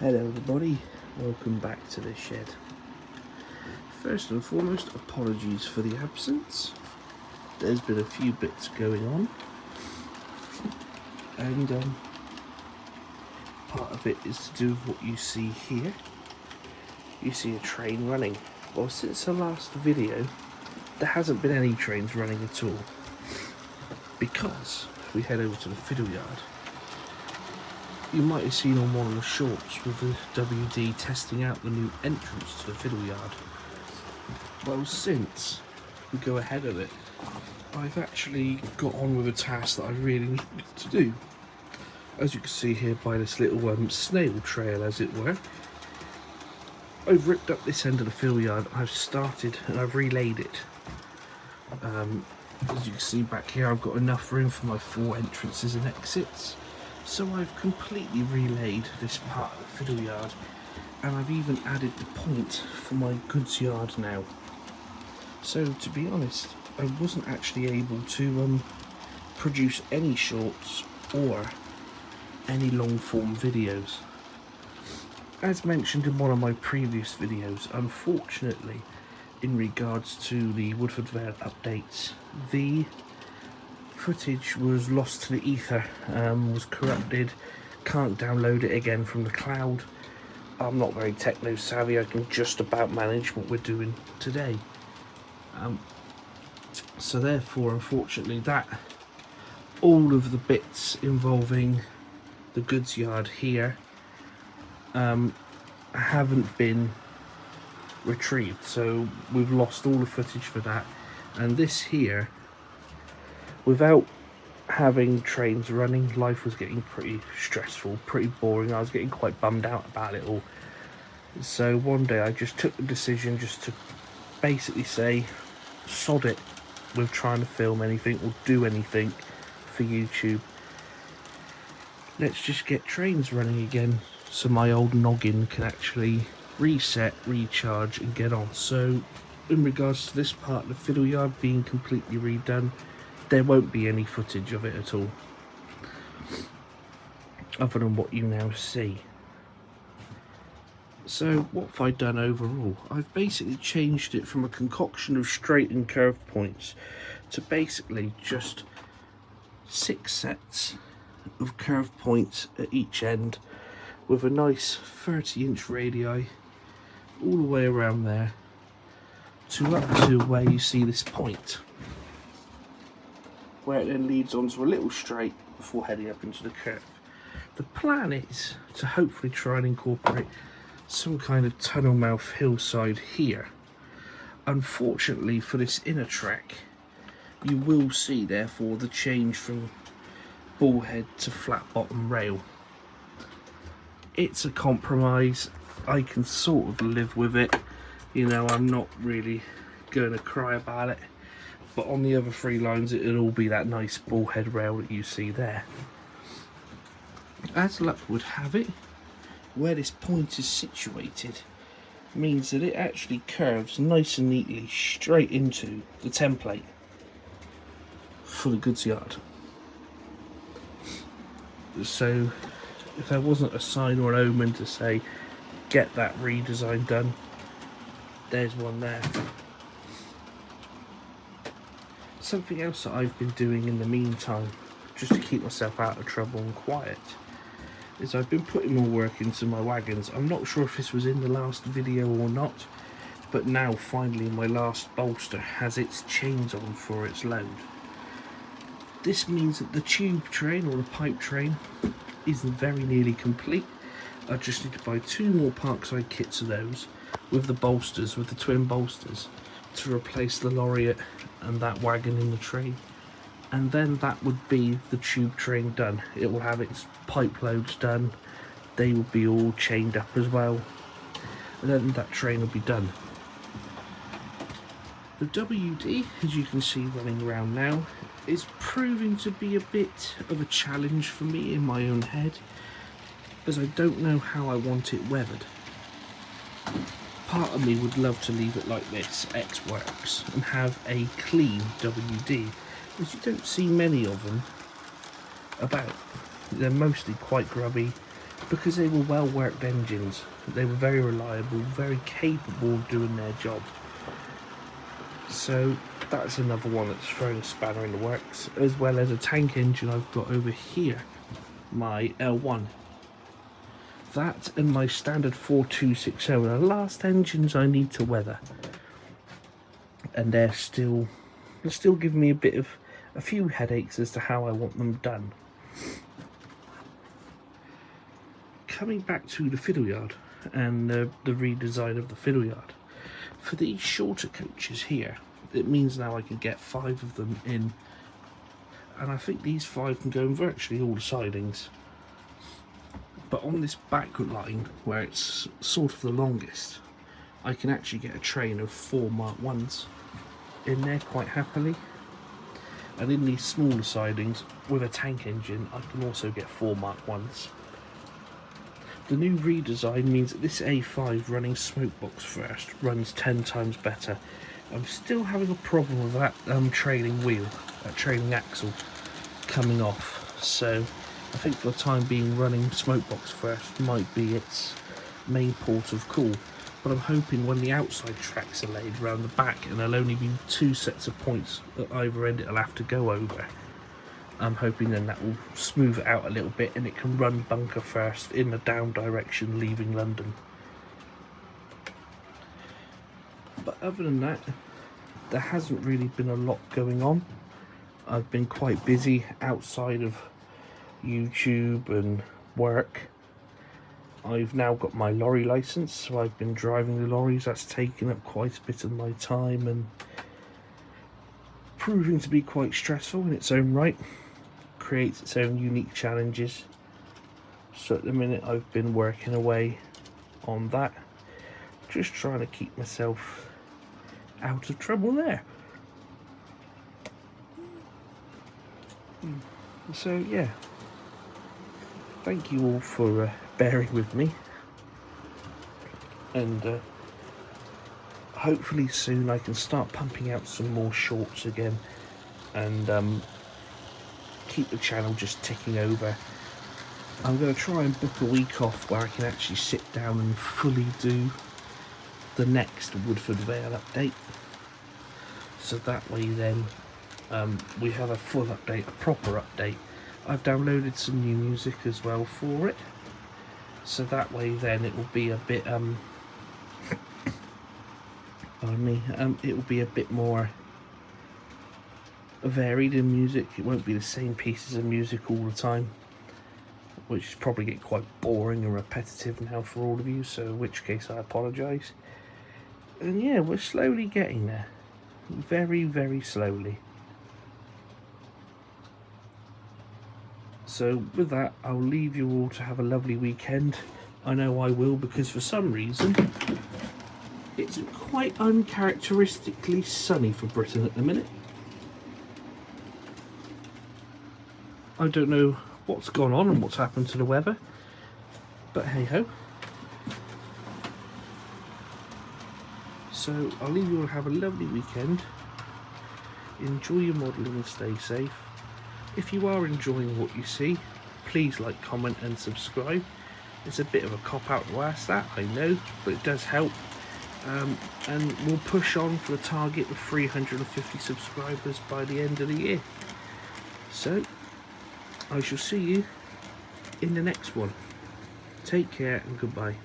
Hello everybody, welcome back to the shed. First and foremost, apologies for the absence. There's been a few bits going on, and part of it is to do with what you see here. You see a train running. Well, since the last video, there hasn't been any trains running at all, because if we head over to the fiddle yard, you might have seen on one of the shorts with the WD testing out the new entrance to the fiddle yard. Well, since we go ahead of it, I've actually got on with a task that I really needed to do. As you can see here by this little snail trail, as it were, I've ripped up this end of the fiddle yard. I've started and I've relayed it. As you can see back here, I've got enough room for my 4 entrances and exits. So I've completely relayed this part of the fiddle yard, and I've even added the point for my goods yard now. So to be honest, I wasn't actually able to produce any shorts or any long form videos. As mentioned in one of my previous videos, unfortunately, in regards to the Woodford Vale updates, the footage was lost to the ether, was corrupted, can't download it again from the cloud. I'm not very techno savvy, I can just about manage what we're doing today. So therefore, unfortunately, all of the bits involving the goods yard here haven't been retrieved, so we've lost all the footage for that. And this here, without having trains running, life was getting pretty stressful, pretty boring. I was getting quite bummed out about it all. So one day I just took the decision just to basically say, sod it with trying to film anything or do anything for YouTube. Let's just get trains running again so my old noggin can actually reset, recharge and get on. So in regards to this part of the fiddle yard being completely redone, there won't be any footage of it at all, other than what you now see. So what have I done overall? I've basically changed it from a concoction of straight and curved points to basically just 6 sets of curved points at each end, with a nice 30-inch radii all the way around there to up to where you see this point, where it then leads onto a little straight before heading up into the curve. The plan is to hopefully try and incorporate some kind of tunnel mouth hillside here. Unfortunately for this inner track, you will see therefore the change from bullhead to flat bottom rail. It's a compromise. I can sort of live with it. You know, I'm not really going to cry about it. But on the other 3 lines, it'll all be that nice bullhead rail that you see there. As luck would have it, where this point is situated means that it actually curves nice and neatly straight into the template for the goods yard. So if there wasn't a sign or an omen to say, get that redesign done, there's one there. Something else that I've been doing in the meantime, just to keep myself out of trouble and quiet, is I've been putting more work into my wagons. I'm not sure if this was in the last video or not, but now finally my last bolster has its chains on for its load. This means that the tube train, or the pipe train, is very nearly complete. I just need to buy 2 more Parkside kits of those, with the bolsters, with the twin bolsters, to replace the Laureate and that wagon in the train, and then that would be the tube train done. It will have its pipe loads done, they will be all chained up as well, and then that train will be done. The WD, as you can see running around now, is proving to be a bit of a challenge for me in my own head, as I don't know how I want it weathered. Part of me would love to leave it like this, X-Works, and have a clean WD, as you don't see many of them about. They're mostly quite grubby, because they were well worked engines. They were very reliable, very capable of doing their job. So that's another one that's thrown a spanner in the works, as well as a tank engine I've got over here, my L1. That and my standard 4260 are the last engines I need to weather, and they're still giving me a few headaches as to how I want them done. Coming back to the fiddle yard and the redesign of the fiddle yard, for these shorter coaches here, it means now I can get 5 of them in, and I think these 5 can go in virtually all the sidings. But on this back line, where it's sort of the longest, I can actually get a train of 4 Mark 1s in there quite happily. And in these smaller sidings, with a tank engine, I can also get 4 Mark 1s. The new redesign means that this A5 running smokebox first runs 10 times better. I'm still having a problem with that trailing wheel, that trailing axle coming off. So I think for the time being, running smokebox first might be its main port of call. But I'm hoping when the outside tracks are laid around the back, and there'll only be 2 sets of points at either end it'll have to go over, I'm hoping then that will smooth it out a little bit and it can run bunker first in the down direction leaving London. But other than that, there hasn't really been a lot going on. I've been quite busy outside of YouTube and work. I've now got my lorry license, so I've been driving the lorries. That's taken up quite a bit of my time and proving to be quite stressful in its own right. Creates its own unique challenges. So at the minute I've been working away on that, just trying to keep myself out of trouble there. So yeah, thank you all for bearing with me, and hopefully soon I can start pumping out some more shorts again, and keep the channel just ticking over. I'm going to try and book a week off where I can actually sit down and fully do the next Woodford Vale update, so that way then we have a full update, a proper update. I've downloaded some new music as well for it, so that way then it will be a bit pardon me, it will be a bit more varied in music. It won't be the same pieces of music all the time, which is probably getting quite boring and repetitive now for all of you, so in which case I apologise. And yeah, we're slowly getting there, very, very slowly. So with that, I'll leave you all to have a lovely weekend. I know I will, because for some reason it's quite uncharacteristically sunny for Britain at the minute. I don't know what's gone on and what's happened to the weather, but hey ho. So I'll leave you all to have a lovely weekend. Enjoy your modelling and stay safe. If you are enjoying what you see, please like, comment and subscribe. It's a bit of a cop-out to ask that, I know, but it does help. And we'll push on for the target of 350 subscribers by the end of the year. So I shall see you in the next one. Take care and goodbye.